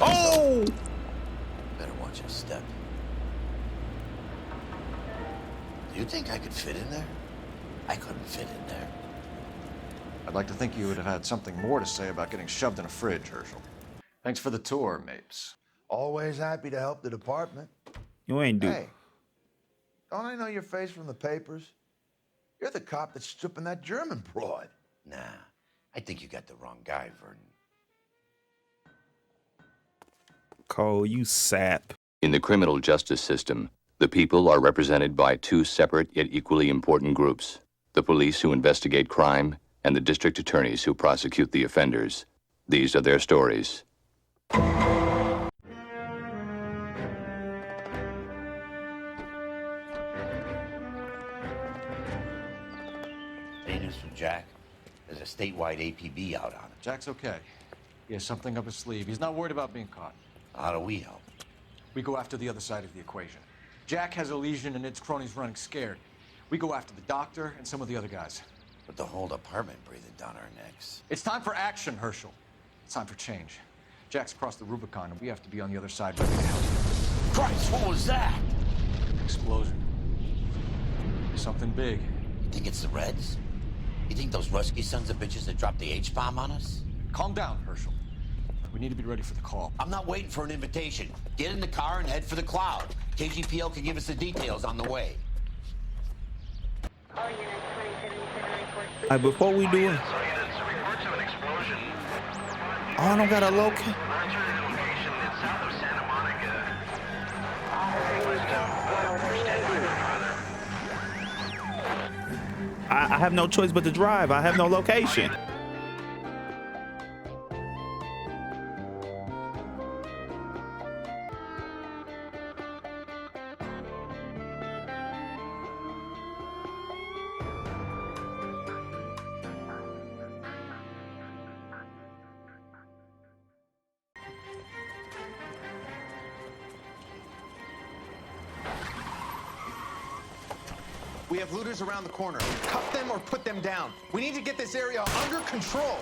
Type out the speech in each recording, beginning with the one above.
Oh! Better watch your step. Do you think I could fit in there? I couldn't fit in there. I'd like to think you would have had something more to say about getting shoved in a fridge, Herschel. Thanks for the tour, Mapes. Always happy to help the department. You ain't do. Hey, don't I know your face from the papers? You're the cop that's stripping that German broad. Nah, I think you got the wrong guy, Vernon. Cole, you sap. In the criminal justice system, the people are represented by two separate yet equally important groups: the police who investigate crime and the district attorneys who prosecute the offenders. These are their stories. Any news from Jack? There's a statewide APB out on him. Jack's okay. He has something up his sleeve. He's not worried about being caught. How do we help? We go after the other side of the equation. Jack has a legion and its cronies running scared. We go after the doctor and some of the other guys. But the whole department breathing down our necks. It's time for action, Herschel. It's time for change. Jack's crossed the Rubicon, and we have to be on the other side ready to help. Christ, what was that? Explosion. Something big. You think it's the Reds? You think those Rusky sons of bitches that dropped the H-bomb on us? Calm down, Herschel. We need to be ready for the call. I'm not waiting for an invitation. Get in the car and head for the cloud. KGPL can give us the details on the way. Before we do it, I don't got a locate. I have no choice but to drive. I have no location. We have looters around the corner. Cuff them or put them down. We need to get this area under control.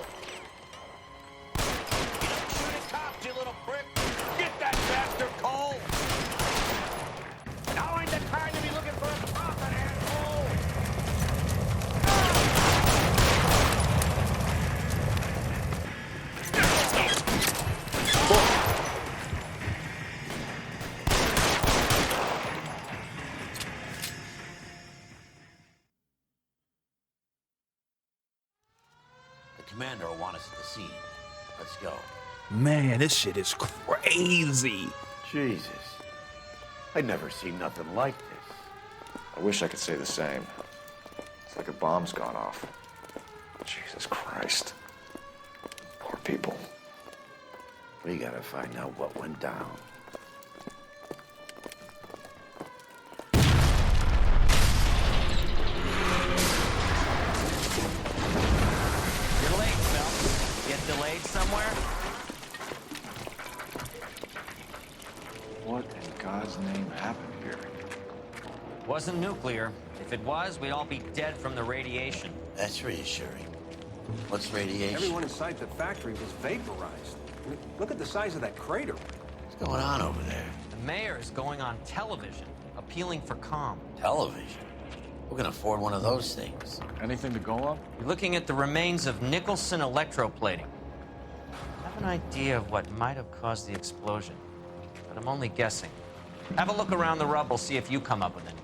Shoot a cop, you little prick! Get that bastard, Cole! Now ain't the time to be looking for a profit, asshole! The commander will want us at the scene. Let's go. Man, this shit is crazy. Jesus. I'd never seen nothing like this. I wish I could say the same. It's like a bomb's gone off. Jesus Christ. Poor people. We gotta find out what went down. You're late, Phelps. Get delayed somewhere? What in God's name happened here? Wasn't nuclear. If it was, we'd all be dead from the radiation. That's reassuring. What's radiation? Everyone inside the factory was vaporized. Look at the size of that crater. What's going on over there? The mayor is going on television, appealing for calm. Television? Who can afford one of those things? Anything to go on? You're looking at the remains of NICHOLSON electroplating. I have an idea of what might have caused the explosion, but I'm only guessing. Have a look around the rubble, see if you come up with anything.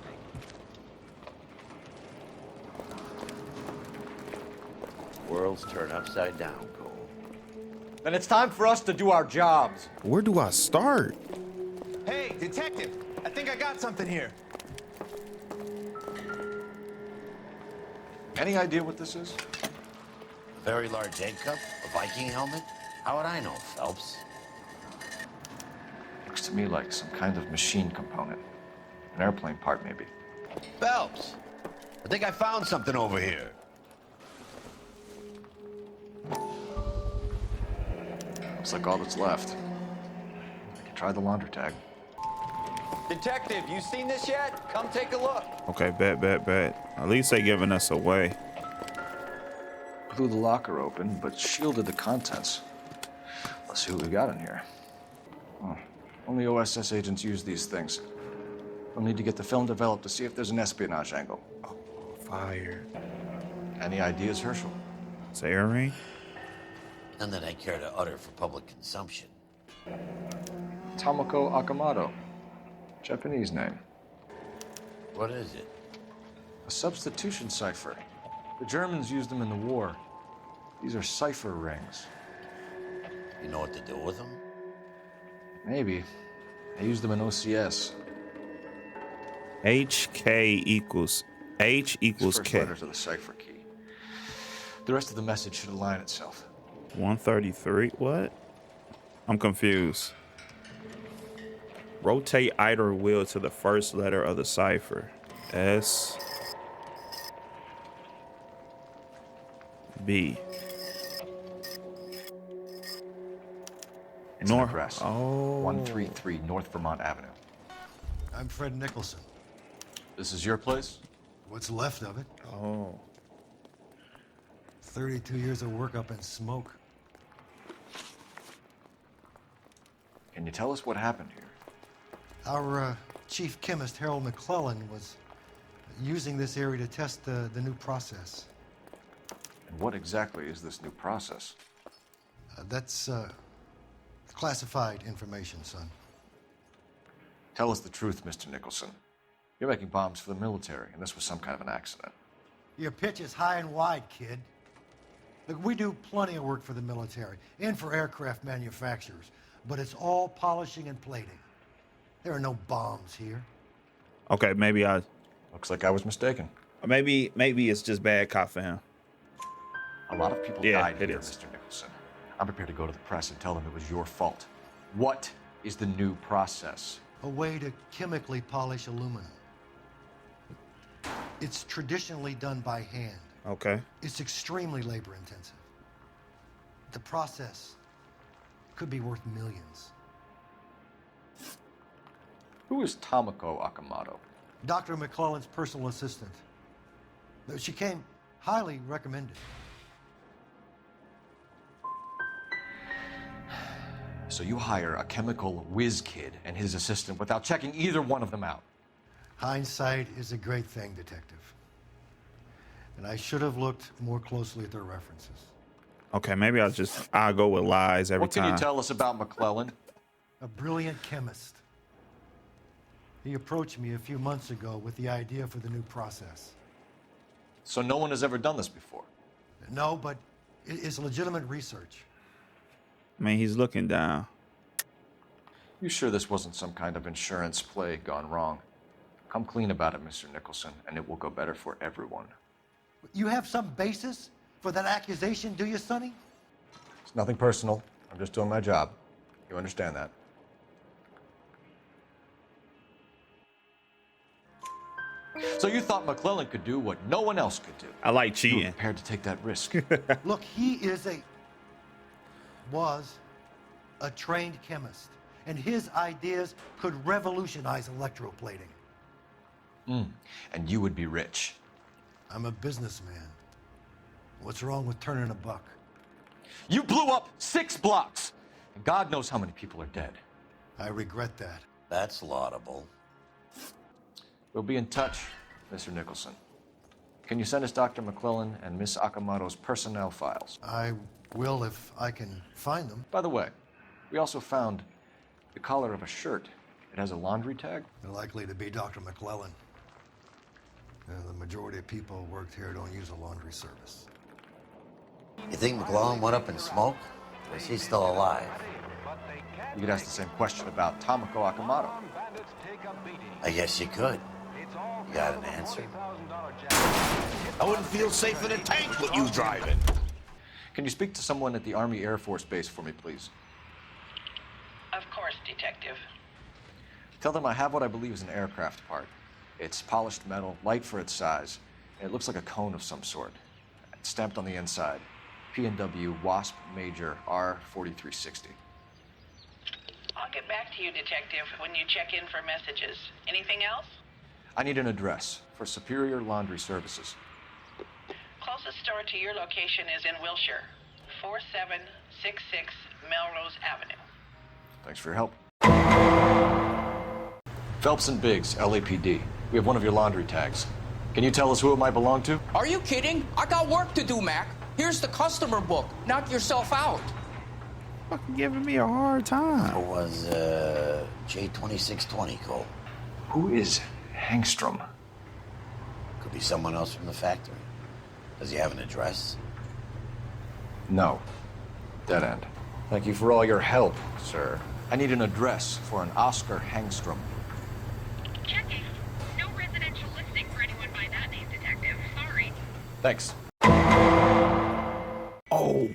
Worlds turn upside down, Cole. Then it's time for us to do our jobs. Where do I start? Hey, detective, I think I got something here. Any idea what this is? A very large egg cup? A Viking helmet? How would I know, Phelps? Looks to me like some kind of machine component. An airplane part, maybe. Phelps! I think I found something over here. Looks like all that's left. I can try the laundry tag. Detective, you seen this yet? Come take a look. Okay, bet. At least they giving us away. Blew the locker open, but shielded the contents. Let's see what we got in here. Oh, only OSS agents use these things. We'll need to get the film developed to see if there's an espionage angle. Oh, fire. Any ideas, Herschel? Ring? None that I care to utter for public consumption. Tomoko Akamoto. Japanese name. What is it? A substitution cipher. The Germans used them in the war. These are cipher rings. You know what to do with them? Maybe. They used them in OCS. H equals First K. letters of the cipher key. The rest of the message should align itself. 133. What? I'm confused. Rotate either wheel to the first letter of the cipher. S. B. It's an address. Oh. 133 North Vermont Avenue. I'm Fred Nicholson. This is your place? What's left of it? Oh. 32 years of work up in smoke. Can you tell us what happened here? Our chief chemist, Harold McClellan, was using this area to test the new process. And what exactly is this new process? That's classified information, son. Tell us the truth, Mr. Nicholson. You're making bombs for the military, and this was some kind of an accident. Your pitch is high and wide, kid. Look, we do plenty of work for the military and for aircraft manufacturers, but it's all polishing and plating. There are no bombs here. Okay, maybe Looks like I was mistaken. maybe it's just bad cop for him. A lot of people Yeah, died it here, is. Mr. Nicholson. I'm prepared to go to the press and tell them it was your fault. What is the new process? A way to chemically polish aluminum. It's traditionally done by hand. Okay. It's extremely labor intensive. The process could be worth millions. Who is Tomoko Akamoto? Dr. McClellan's personal assistant. She came highly recommended. So you hire a chemical whiz kid and his assistant without checking either one of them out. Hindsight is a great thing, detective. And I should have looked more closely at their references. Okay, maybe I'll go with lies every What can time. you tell us about McClellan? A brilliant chemist. He approached me a few months ago with the idea for the new process. So no one has ever done this before. No, but it's legitimate research. I mean, he's looking down. You sure this wasn't some kind of insurance play gone wrong? Come clean about it, Mr. Nicholson, and it will go better for everyone. You have some basis for that accusation, do you, Sonny? It's nothing personal. I'm just doing my job. You understand that? So you thought McClellan could do what no one else could do? I like You were cheating. prepared to take that risk. Look, he was a trained chemist, and his ideas could revolutionize electroplating. And you would be rich. I'm a businessman. What's wrong with turning a buck? You blew up 6 blocks! And God knows how many people are dead. I regret that. That's laudable. We'll be in touch, Mr. Nicholson. Can you send us Dr. McClellan and Miss Akamoto's personnel files? I will if I can find them. By the way, we also found the collar of a shirt. It has a laundry tag. They're likely to be Dr. McClellan. The majority of people who worked here don't use a laundry service. You think McClellan went up in smoke? Or is he still alive? You could ask the same question about Tomoko Akamoto. I guess you could. You got an answer? I wouldn't feel safe in a tank with you driving. Can you speak to someone at the Army Air Force Base for me, please? Of course, Detective. Tell them I have what I believe is an aircraft part. It's polished metal, light for its size, and it looks like a cone of some sort. It's stamped on the inside. P&W Wasp Major R4360. I'll get back to you, Detective, when you check in for messages. Anything else? I need an address for Superior Laundry Services. Closest store to your location is in Wilshire, 4766 Melrose Avenue. Thanks for your help. Phelps and Biggs, LAPD. We have one of your laundry tags. Can you tell us who it might belong to? Are you kidding? I got work to do, Mac. Here's the customer book. Knock yourself out. Fucking giving me a hard time. It was, J2620, Cole. Who is Hangstrom? Could be someone else from the factory. Does he have an address? No. Dead end. Thank you for all your help, sir. I need an address for an Oscar Hangstrom. Checking. No residential listing for anyone by that name, Detective. Sorry. Thanks. Oh.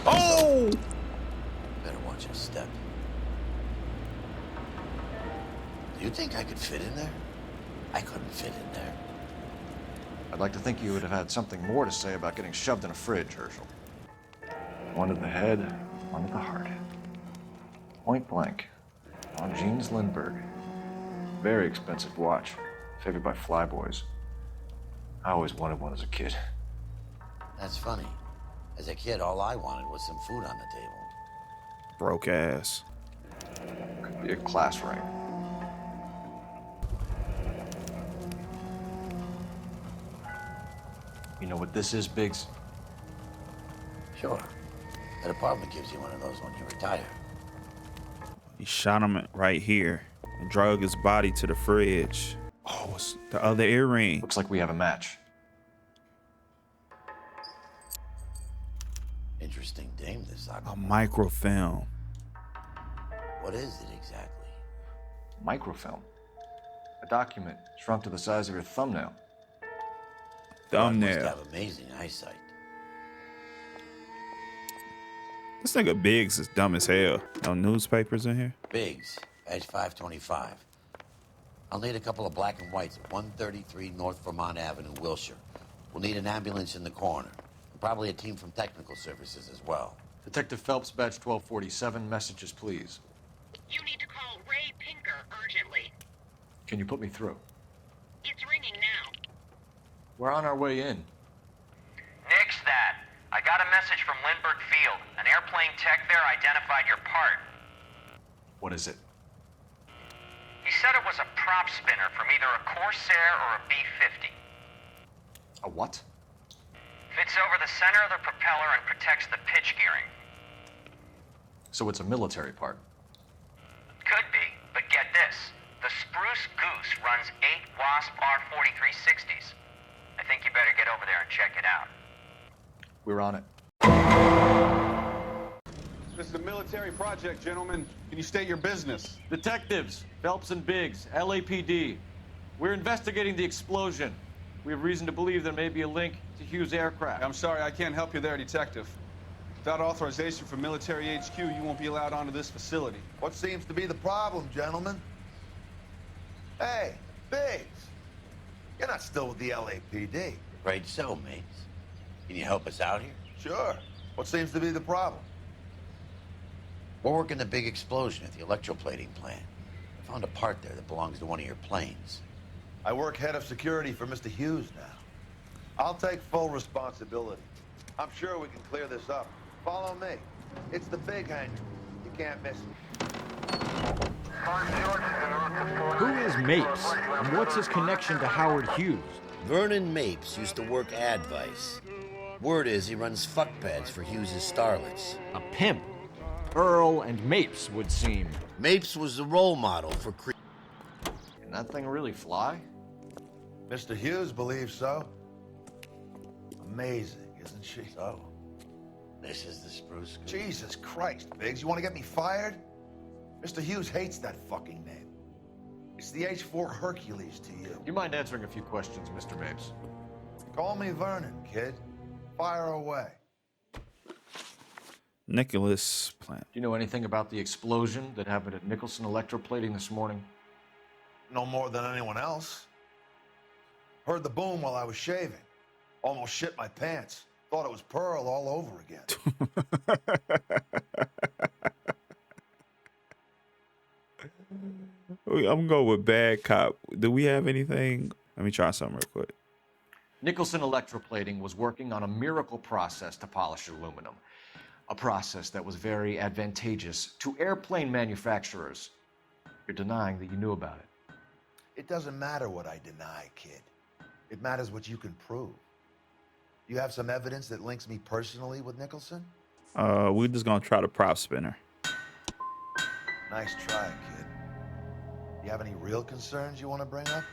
Oh! Better watch your step. Do you think I could fit in there? I couldn't fit in there. I'd like to think you would have had something more to say about getting shoved in a fridge, Herschel. One to the head, one to the heart. Point blank. On Jeans Lindbergh. Very expensive watch. Favored by flyboys. I always wanted one as a kid. That's funny. As a kid, all I wanted was some food on the table. Broke ass. Could be a class ring. You know what this is, Biggs? Sure. That apartment gives you one of those when you retire. He shot him right here and drug his body to the fridge. Oh, it's the other earring. Looks like we have a match. Interesting dame, this A microfilm. What is it exactly? Microfilm. A document shrunk to the size of your thumbnail. Must have amazing eyesight. This nigga Biggs is dumb as hell. No newspapers in here? Biggs, badge 525. I'll need a couple of black and whites at 133 North Vermont Avenue, Wilshire. We'll need an ambulance in the corner. And probably a team from technical services as well. Detective Phelps, badge 1247. Messages, please. You need to call Ray Pinker urgently. Can you put me through? It's ringing now. We're on our way in. Nix that. I got a message from Lindbergh Field. An airplane tech there identified your part. What is it? He said it was a prop spinner from either a Corsair or a B-50. A what? Fits over the center of the propeller and protects the pitch gearing. So it's a military part. Could be, but get this. The Spruce Goose runs 8 Wasp R-4360s. I think you better get over there and check it out. We're on it. This is a military project, gentlemen. Can you state your business? Detectives, Phelps and Biggs, LAPD. We're investigating the explosion. We have reason to believe there may be a link to Hughes Aircraft. I'm sorry, I can't help you there, Detective. Without authorization from military HQ, you won't be allowed onto this facility. What seems to be the problem, gentlemen? Hey, Biggs. You're not still with the LAPD. Afraid so, mates. Can you help us out here? Sure. What seems to be the problem? We're working the big explosion at the electroplating plant. I found a part there that belongs to one of your planes. I work head of security for Mr. Hughes now. I'll take full responsibility. I'm sure we can clear this up. Follow me. It's the big hangar. You can't miss it. Who is Mapes, and what's his connection to Howard Hughes? Vernon Mapes used to work Advice. Word is he runs fuck pads for Hughes' starlets. A pimp. Earl and Mapes would seem. Mapes was the role model for Can that thing really fly? Mr. Hughes believes so. Amazing, isn't she? So, this is the Spruce Goose. Jesus Christ, Biggs, you want to get me fired? Mr. Hughes hates that fucking name. It's the H-4 Hercules to you. You mind answering a few questions, Mr. Mapes? Call me Vernon, kid. Fire away. Nicholas Plant. Do you know anything about the explosion that happened at Nicholson Electroplating this morning? No more than anyone else. Heard the boom while I was shaving. Almost shit my pants. Thought it was Pearl all over again. I'm going with bad cop. Do we have anything? Let me try something real quick. Nicholson Electroplating was working on a miracle process to polish aluminum, a process that was very advantageous to airplane manufacturers. You're denying that you knew about it. It doesn't matter what I deny, kid. It matters what you can prove. You have some evidence that links me personally with Nicholson? We're just gonna try the prop spinner. Nice try, kid. You have any real concerns you want to bring up?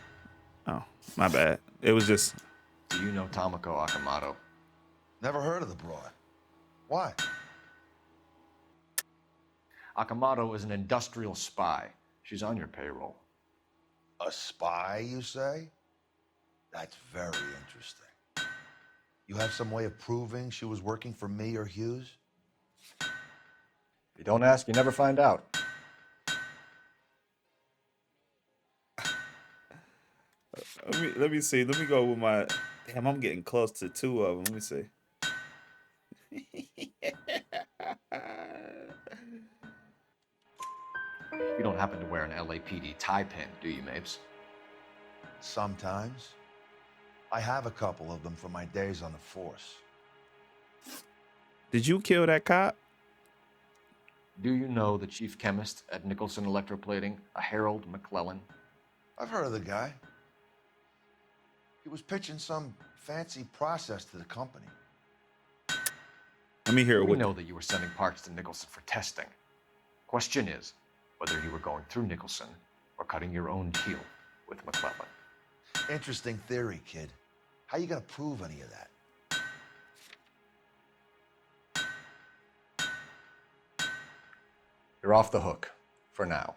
Oh, my bad. It was just... Do you know Tomoko Akamoto? Never heard of the broad. Why? Akamoto is an industrial spy. She's on your payroll. A spy, you say? That's very interesting. You have some way of proving she was working for me or Hughes? If you don't ask, you never find out. Let me see. Let me go with my... Damn, I'm getting close to 2 of them. Let me see. You don't happen to wear an LAPD tie pin, do you, Mapes? Sometimes. I have a couple of them from my days on the force. Did you kill that cop? Do you know the chief chemist at Nicholson Electroplating, a Harold McClellan? I've heard of the guy. He was pitching some fancy process to the company. Let me hear it. We know that you were sending parts to Nicholson for testing. Question is whether you were going through Nicholson or cutting your own deal with McClellan. Interesting theory, kid. How you gonna prove any of that? You're off the hook for now.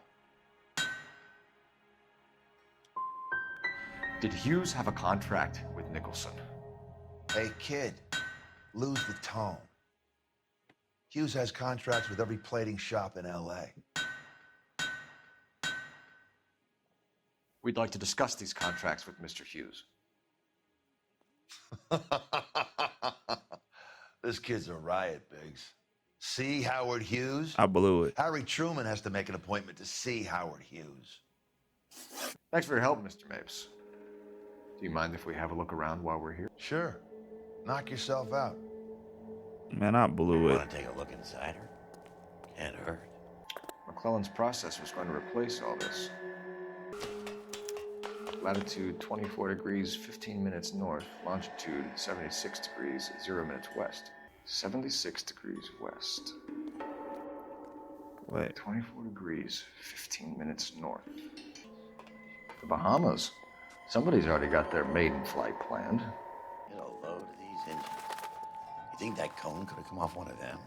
Did Hughes have a contract with Nicholson? Hey, kid, lose the tone. Hughes has contracts with every plating shop in L.A. We'd like to discuss these contracts with Mr. Hughes. This kid's a riot, Biggs. See Howard Hughes? I blew it. Harry Truman has to make an appointment to see Howard Hughes. Thanks for your help, Mr. Mapes. Do you mind if we have a look around while we're here? Sure. Knock yourself out. Man, I blew it. Want to take a look inside her? Can't hurt. McClellan's process was going to replace all this. Latitude 24 degrees, 15 minutes north. Longitude 76 degrees, 0 minutes west. 76 degrees west. Wait. 24 degrees, 15 minutes north. The Bahamas. Somebody's already got their maiden flight planned. Get a load of these engines. You think that cone could have come off one of them?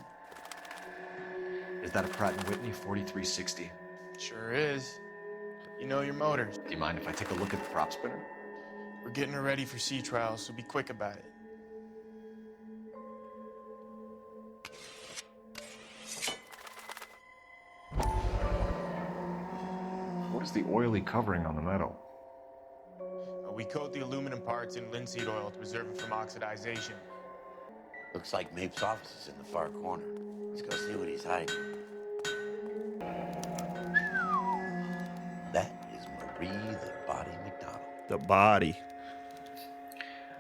Is that a Pratt & Whitney 4360? Sure is. You know your motors. Do you mind if I take a look at the prop spinner? We're getting her ready for sea trials, so be quick about it. What is the oily covering on the metal? We coat the aluminum parts in linseed oil to preserve it from oxidization. Looks like Mapes' office is in the far corner. Let's go see what he's hiding. That is Marie the Body McDonald. The body.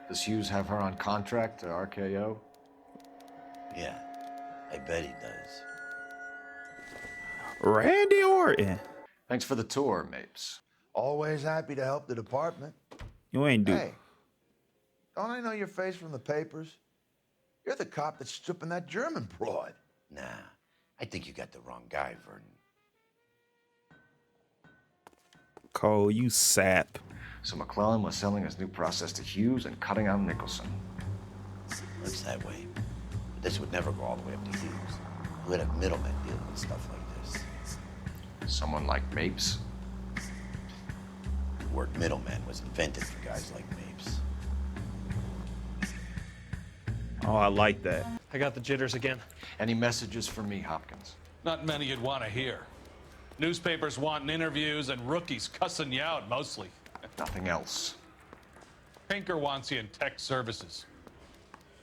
Does Hughes have her on contract to RKO? Yeah, I bet he does. Randy Orton. Thanks for the tour, Mapes. Always happy to help the department. You ain't do. Hey, don't I know your face from the papers? You're the cop that's stripping that German broad. Nah, I think you got the wrong guy, Vernon. Cole, you sap. So McClellan was selling his new process to Hughes and cutting out Nicholson. Looks that way. But this would never go all the way up to Hughes. Who would have middlemen dealing with stuff like this? Someone like Mapes? The word middleman was invented for guys like Mapes. Oh, I like that. I got the jitters again. Any messages for me, Hopkins? Not many you'd want to hear. Newspapers wanting interviews and rookies cussing you out, mostly. Nothing else. Pinker wants you in tech services.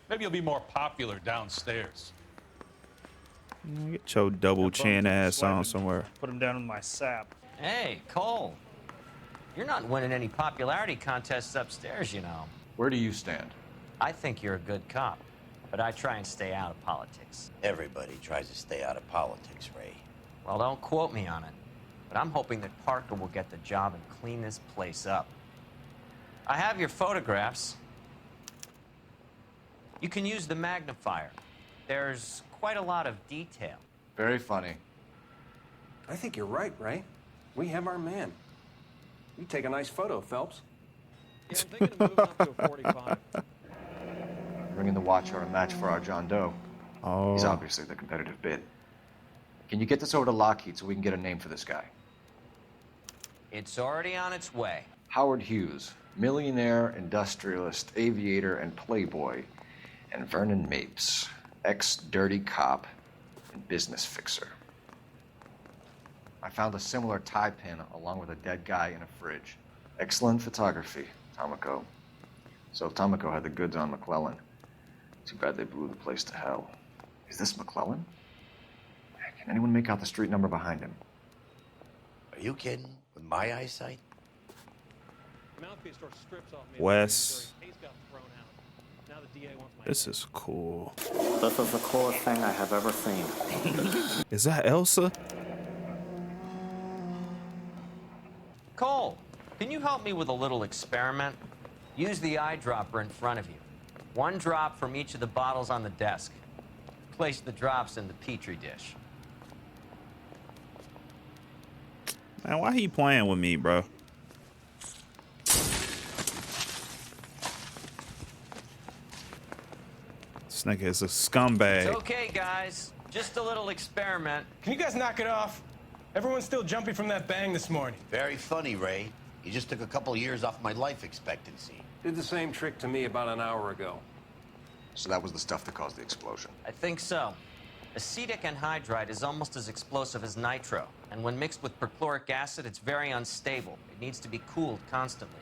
Maybe you'll be more popular downstairs. Get your double chin ass on somewhere. Put him down with my sap. Hey, Cole. You're not winning any popularity contests upstairs, you know. Where do you stand? I think you're a good cop, but I try and stay out of politics. Everybody tries to stay out of politics, Ray. Well, don't quote me on it, but I'm hoping that Parker will get the job and clean this place up. I have your photographs. You can use the magnifier. There's quite a lot of detail. Very funny. I think you're right, Ray. We have our man. You take a nice photo, Phelps. Yeah, I'm thinking of moving up to a 45. Bringing the Watcher a match for our John Doe. Oh. He's obviously the competitive bid. Can you get this over to Lockheed so we can get a name for this guy? It's already on its way. Howard Hughes, millionaire, industrialist, aviator, and playboy. And Vernon Mapes, ex-dirty cop and business fixer. I found a similar tie pin along with a dead guy in a fridge. Excellent photography, Tomoko. So Tomoko had the goods on McClellan. Too bad they blew the place to hell. Is this McClellan? Can anyone make out the street number behind him? Are you kidding? With my eyesight? Wes. This is cool. This is the coolest thing I have ever seen. Is that Elsa? Cole, can you help me with a little experiment? Use the eyedropper in front of you. One drop from each of the bottles on the desk. Place the drops in the petri dish. Man, why he playing with me, bro? This nigga is a scumbag. It's okay, guys. Just a little experiment. Can you guys knock it off? Everyone's still jumping from that bang this morning. Very funny, Ray. You just took a couple years off my life expectancy. Did the same trick to me about an hour ago. So that was the stuff that caused the explosion. I think so. Acetic anhydride is almost as explosive as nitro, and when mixed with perchloric acid, it's very unstable. It needs to be cooled constantly.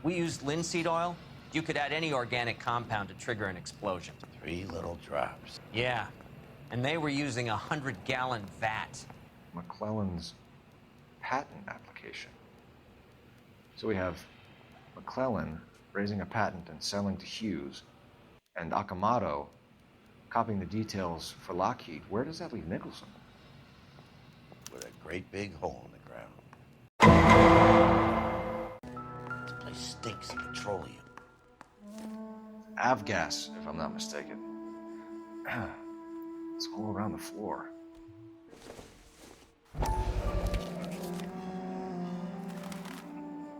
We used linseed oil. You could add any organic compound to trigger an explosion. 3 little drops. Yeah, and they were using a 100-gallon vat. McClellan's patent application. So we have McClellan raising a patent and selling to Hughes, and Akamoto copying the details for Lockheed. Where does that leave Nicholson? With a great big hole in the ground. This place stinks of petroleum. Avgas, if I'm not mistaken. It's all around the floor.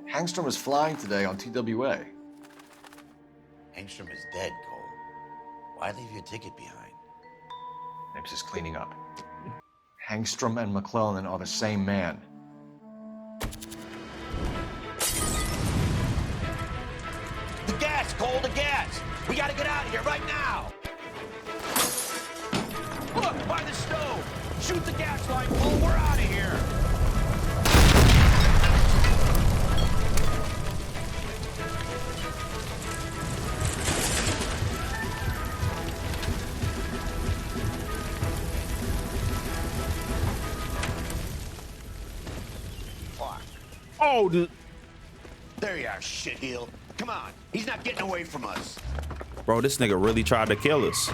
Hangstrom is flying today on TWA. Hangstrom is dead, Cole. Why leave your ticket behind? Mapes is cleaning up. Hangstrom and McClellan are the same man. The gas, Cole, the gas! We gotta get out of here right now! Look, by the stove! Shoot the gas line, Cole, we're out of here! Oh, dude. There you are, shitheel. Come on, he's not getting away from us. Bro, this nigga really tried to kill us.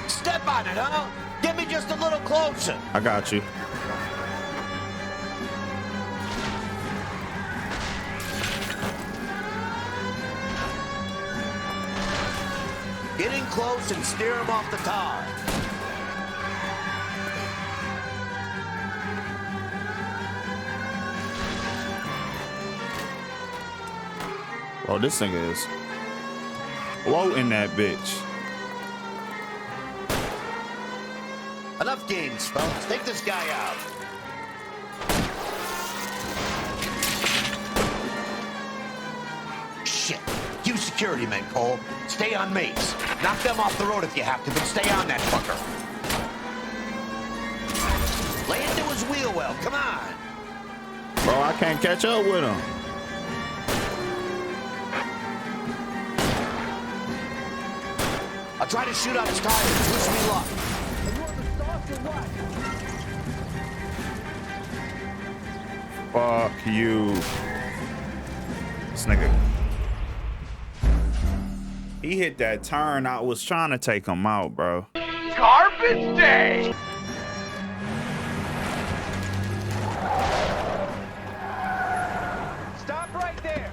Step on it, huh? Get me just a little closer. I got you. Get in close and steer him off the tar. Bro, this nigga is floating that bitch. Enough games, folks. Take this guy out. Shit. You security men, Cole. Stay on Mapes. Knock them off the road if you have to, but stay on that fucker. go. Come on. Bro, I can't catch up with him. I'll try to shoot out his tires. Wish me luck. Are you on the sauce or what? Fuck you. This nigga. He hit that turn. I was trying to take him out, bro. Garbage day! Stop right there.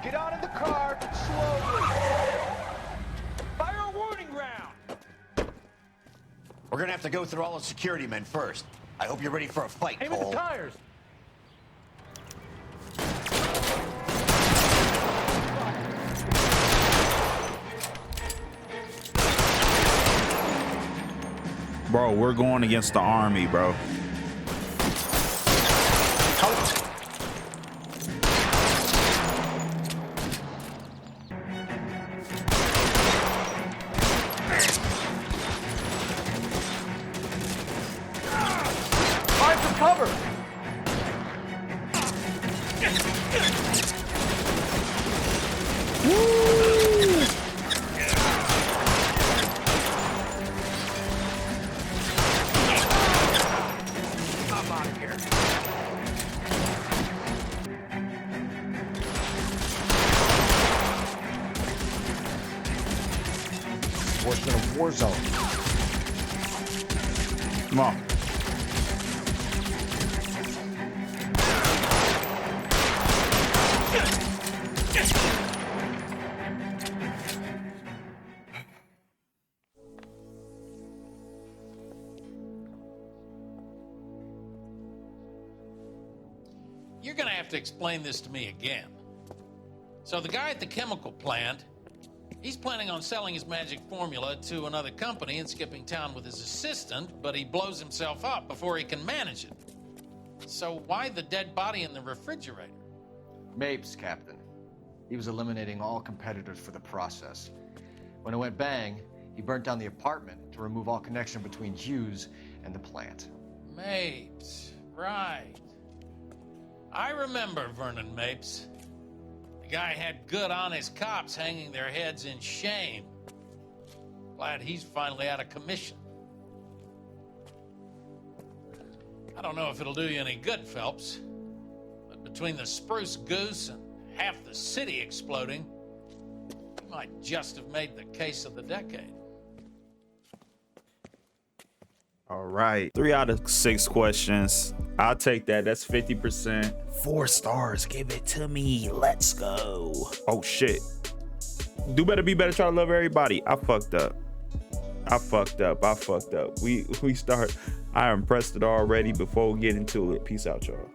Get out of the car slowly. Fire a warning round. We're gonna have to go through all the security men first. I hope you're ready for a fight, Aim at Cole. the tires. Bro, we're going against the army, bro. Find some cover. I'm out of here. Worse than a war zone. Come on. You're gonna have to explain this to me again. So the guy at the chemical plant, he's planning on selling his magic formula to another company and skipping town with his assistant, but he blows himself up before he can manage it. So why the dead body in the refrigerator? Mapes, Captain. He was eliminating all competitors for the process. When it went bang, he burnt down the apartment to remove all connection between Hughes and the plant. Mapes, right. I remember Vernon Mapes. The guy had good, honest cops hanging their heads in shame. Glad he's finally out of commission. I don't know if it'll do you any good, Phelps, but between the spruce goose and half the city exploding, you might just have made the case of the decade. All right. 3 out of 6 questions. I'll take that. That's 50%. 4 stars. Give it to me. Let's go. Oh, shit. Do better, be better. Try to love everybody. I fucked up. We start. I impressed it already before we get into it. Peace out, y'all.